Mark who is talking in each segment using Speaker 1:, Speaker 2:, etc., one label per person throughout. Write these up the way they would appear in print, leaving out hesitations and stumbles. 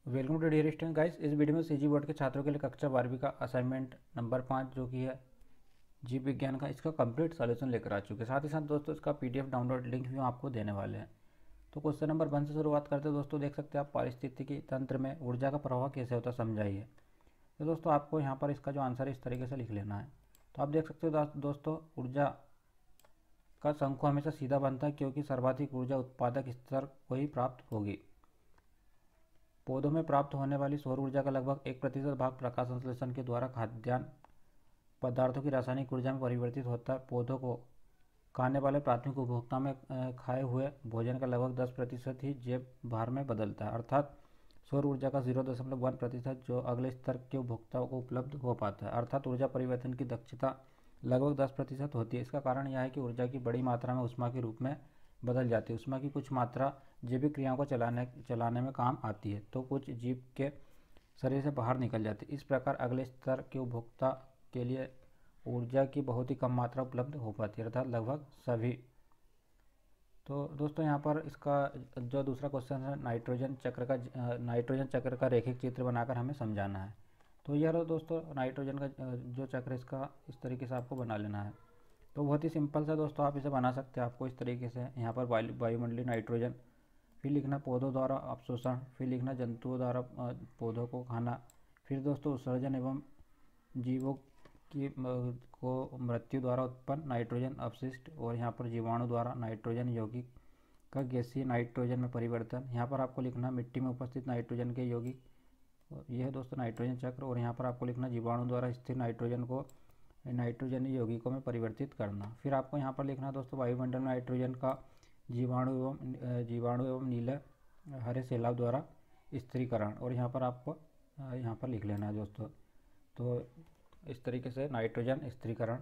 Speaker 1: Welcome to dear student guys. इस video में CG board के छात्रों के लिए कक्षा 12वीं का असाइनमेंट नंबर 5 जो कि है जीव विज्ञान का, इसका कंप्लीट सॉल्यूशन लेकर आ चुके हैं। साथ ही साथ दोस्तों इसका पीडीएफ डाउनलोड लिंक भी हम आपको देने वाले हैं। तो क्वेश्चन नंबर 1 से शुरुआत करते हैं दोस्तों। देख सकते हैं आप, पारिस्थितिकी तंत्र में ऊर्जा का प्रवाह कैसे होता है समझाइए। तो दोस्तों आपको यहाँ पर इसका जो आंसर है इस तरीके से लिख लेना है। तो आप देख सकते हो दोस्तों, ऊर्जा का शंकु हमेशा सीधा बनता है क्योंकि सर्वाधिक ऊर्जा उत्पादक स्तर को ही प्राप्त होगी। पौधों में प्राप्त होने वाली सौर ऊर्जा का लगभग 1% भाग प्रकाश संश्लेषण के द्वारा खाद्यान्न पदार्थों की रासायनिक ऊर्जा में परिवर्तित होता है। पौधों को खाने वाले प्राथमिक उपभोक्ता में खाए हुए भोजन का लगभग 10% ही जैव भार में बदलता है, अर्थात सौर ऊर्जा का 0.1% जो अगले स्तर के उपभोक्ताओं को उपलब्ध हो पाता है। अर्थात ऊर्जा परिवर्तन की दक्षता लगभग 10% होती है। इसका कारण यह है कि ऊर्जा की बड़ी मात्रा में ऊष्मा के रूप में बदल जाती है। ऊष्मा की कुछ मात्रा जैविक क्रियाओं को चलाने में काम आती है, तो कुछ जीव के शरीर से बाहर निकल जाती है। इस प्रकार अगले स्तर के उपभोक्ता के लिए ऊर्जा की बहुत ही कम मात्रा उपलब्ध हो पाती है, अर्थात लगभग सभी। तो दोस्तों यहाँ पर इसका जो दूसरा क्वेश्चन है, नाइट्रोजन चक्र का रैखिक चित्र बनाकर हमें समझाना है। तो यह रहा दोस्तों नाइट्रोजन का जो चक्र, इसका इस तरीके से आपको बना लेना है। तो बहुत ही सिंपल सा दोस्तों, आप इसे बना सकते हैं। आपको इस तरीके से यहाँ पर वायुमंडलीय नाइट्रोजन, फिर लिखना पौधों द्वारा अवशोषण, फिर लिखना जंतुओं द्वारा पौधों को खाना, फिर दोस्तों उत्सर्जन एवं जीवों की को मृत्यु द्वारा उत्पन्न नाइट्रोजन अपशिष्ट, और यहाँ पर जीवाणु द्वारा नाइट्रोजन यौगिक का गैसीय नाइट्रोजन में परिवर्तन। यहाँ पर आपको लिखना मिट्टी में उपस्थित नाइट्रोजन के यौगिक, यह है दोस्तों नाइट्रोजन चक्र। और यहाँ पर आपको लिखना जीवाणु द्वारा स्थिर नाइट्रोजन को नाइट्रोजन यौगिकों में परिवर्तित करना। फिर आपको यहाँ पर लिखना दोस्तों वायुमंडल में नाइट्रोजन का जीवाणु एवं नीले हरे सैलाब द्वारा स्थिरीकरण, और यहाँ पर आपको यहाँ पर लिख लेना है दोस्तों। तो इस तरीके से नाइट्रोजन स्थिरीकरण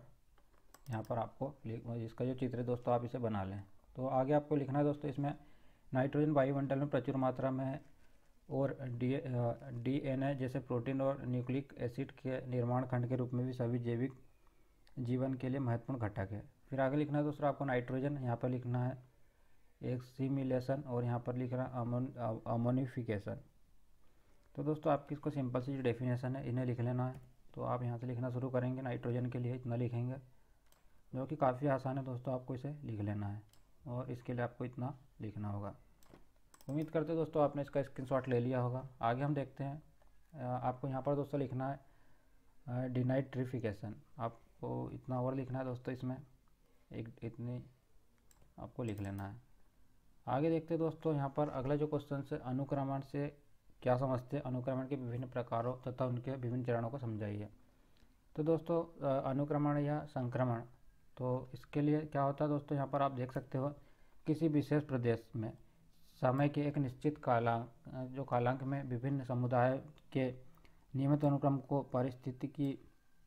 Speaker 1: यहाँ पर आपको इसका जो चित्र है दोस्तों आप इसे बना लें। तो आगे आपको लिखना है दोस्तों, इसमें नाइट्रोजन वायुमंडल में प्रचुर मात्रा में है और डीएनए जैसे प्रोटीन और न्यूक्लिक एसिड के निर्माण खंड के रूप में भी सभी जैविक जीवन के लिए महत्वपूर्ण घटक है। फिर आगे लिखना है दोस्तों आपको नाइट्रोजन, यहाँ पर लिखना है एक्सीमिलेशन, और यहाँ पर लिख रहा है अमोनिफिकेशन। तो दोस्तों आपकी इसको सिंपल सी जो डेफिनेशन है इन्हें लिख लेना है। तो आप यहाँ से लिखना शुरू करेंगे। नाइट्रोजन के लिए इतना लिखेंगे जो कि काफ़ी आसान है दोस्तों, आपको इसे लिख लेना है और इसके लिए आपको इतना लिखना होगा। उम्मीद करते हैं दोस्तों आपने इसका स्क्रीनशॉट ले लिया होगा। आगे हम देखते हैं। आपको यहाँ पर दोस्तों लिखना है डिनाइट्रिफिकेशन। आपको इतना और लिखना है दोस्तों, इसमें इतनी आपको लिख लेना है। आगे देखते हैं दोस्तों, यहाँ पर अगला जो क्वेश्चन है, अनुक्रमण से क्या समझते हैं, अनुक्रमण के विभिन्न प्रकारों तथा उनके विभिन्न चरणों को समझाइए। तो दोस्तों अनुक्रमण या संक्रमण, तो इसके लिए क्या होता है दोस्तों, यहाँ पर आप देख सकते हो किसी विशेष प्रदेश में समय के एक निश्चित कालांक में विभिन्न समुदाय के नियमित अनुक्रम को पारिस्थितिकी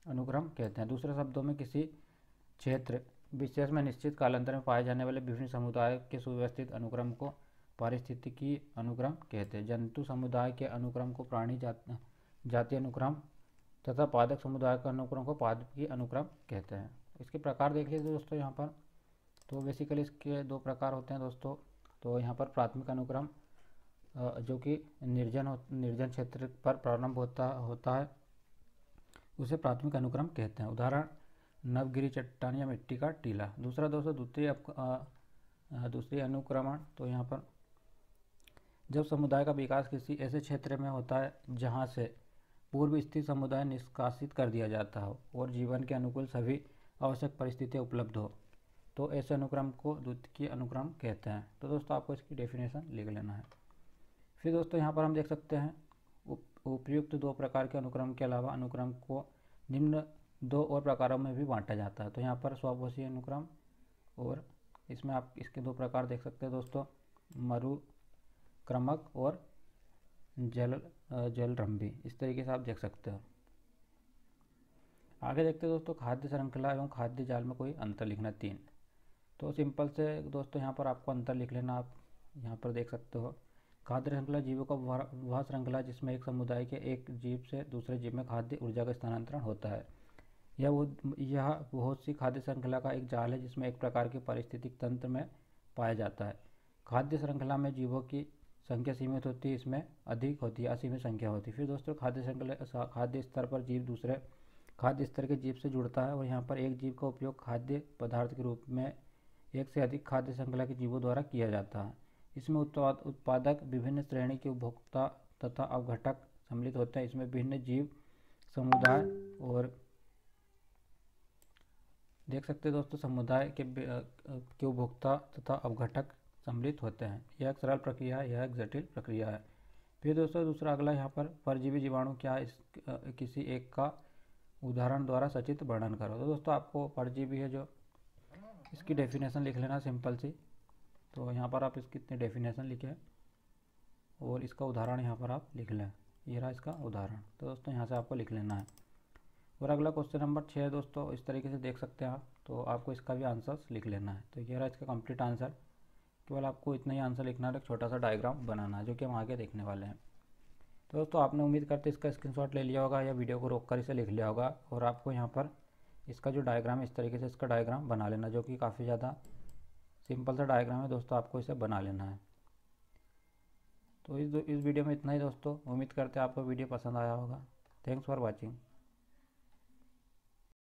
Speaker 1: अनुक्रम कहते हैं। दूसरे शब्दों में किसी क्षेत्र विशेष में निश्चित कालांतर में पाए जाने वाले विभिन्न समुदाय के सुव्यवस्थित अनुक्रम को पारिस्थितिकी अनुक्रम कहते हैं। जंतु समुदाय के अनुक्रम को प्राणी जातीय अनुक्रम तथा पादप समुदाय के अनुक्रम को पादपीय अनुक्रम कहते हैं। इसके प्रकार देख लीजिए दोस्तों यहाँ पर। तो बेसिकली इसके दो प्रकार होते हैं दोस्तों। तो यहाँ पर प्राथमिक अनुक्रम जो कि निर्जन क्षेत्र पर प्रारंभ होता है, उसे प्राथमिक अनुक्रम कहते हैं। उदाहरण नवगिरी चट्टान या मिट्टी का टीला। दूसरा दोस्तों द्वितीय अनुक्रमण। तो यहाँ पर जब समुदाय का विकास किसी ऐसे क्षेत्र में होता है जहाँ से पूर्व स्थित समुदाय निष्कासित कर दिया जाता हो और जीवन के अनुकूल सभी आवश्यक परिस्थितियाँ उपलब्ध हो, तो ऐसे अनुक्रम को द्वितीय अनुक्रम कहते हैं। तो दोस्तों आपको इसकी डेफिनेशन लिख लेना है। फिर दोस्तों यहाँ पर हम देख सकते हैं उपयुक्त दो प्रकार के अनुक्रम के अलावा अनुक्रम को निम्न दो और प्रकारों में भी बांटा जाता है। तो यहाँ पर स्वघोषी अनुक्रम, और इसमें आप इसके दो प्रकार देख सकते हैं दोस्तों, मरुक्रमक और जलरंभी। इस तरीके से आप देख सकते हो। आगे देखते हैं दोस्तों खाद्य श्रृंखला एवं खाद्य जाल में कोई अंतर लिखना 3। तो सिंपल से दोस्तों यहाँ पर आपको अंतर लिख लेना। आप यहाँ पर देख सकते हो खाद्य श्रृंखला जीवों का वह श्रृंखला जिसमें एक समुदाय के एक जीव से दूसरे जीव में खाद्य ऊर्जा का स्थानांतरण होता है। यह बहुत सी खाद्य श्रृंखला का एक जाल है जिसमें एक प्रकार के पारिस्थितिक तंत्र में पाया जाता है। खाद्य श्रृंखला में जीवों की संख्या सीमित होती है, इसमें अधिक होती है, असीमित संख्या होती है। फिर दोस्तों खाद्य स्तर पर जीव दूसरे खाद्य स्तर के जीव से जुड़ता है और यहाँ पर एक जीव का उपयोग खाद्य पदार्थ के रूप में एक से अधिक खाद्य श्रृंखला के जीवों द्वारा किया जाता है। इसमें उत्पादक विभिन्न श्रेणी के उपभोक्ता तथा अवघटक सम्मिलित होते हैं। इसमें विभिन्न जीव समुदाय और देख सकते हैं दोस्तों, समुदाय के उपभोक्ता तथा अवघटक सम्मिलित होते हैं। यह एक सरल प्रक्रिया है, यह एक जटिल प्रक्रिया है। फिर दोस्तों दूसरा अगला यहाँ पर परजीवी जीवाणु क्या है, किसी एक का उदाहरण द्वारा सचित्र वर्णन करो। तो दोस्तों आपको परजीवी है जो इसकी डेफिनेशन लिख लेना सिंपल सी। तो यहाँ पर आप इसकी इतनी डेफिनेशन लिखें और इसका उदाहरण यहाँ पर आप लिख लें। ये रहा इसका उदाहरण। तो दोस्तों यहाँ से आपको लिख लेना है। और अगला क्वेश्चन नंबर 6 दोस्तों, इस तरीके से देख सकते हैं आप। तो आपको इसका भी आंसर्स लिख लेना है। तो ये रहा इसका कंप्लीट आंसर। केवल आपको इतना ही आंसर लिखना है, एक छोटा सा डायग्राम बनाना है जो कि हम आगे देखने वाले हैं। तो दोस्तों आपने उम्मीद करते इसका स्क्रीनशॉट ले लिया होगा या वीडियो को रोक कर इसे लिख लिया होगा। और आपको यहाँ पर इसका जो डायग्राम है, इस तरीके से इसका डायग्राम बना लेना, जो कि काफ़ी ज़्यादा सिंपल सा डायग्राम है दोस्तों, आपको इसे बना लेना है। तो इस वीडियो में इतना ही दोस्तों। उम्मीद करते हैं आपको वीडियो पसंद आया होगा। Thanks for watching.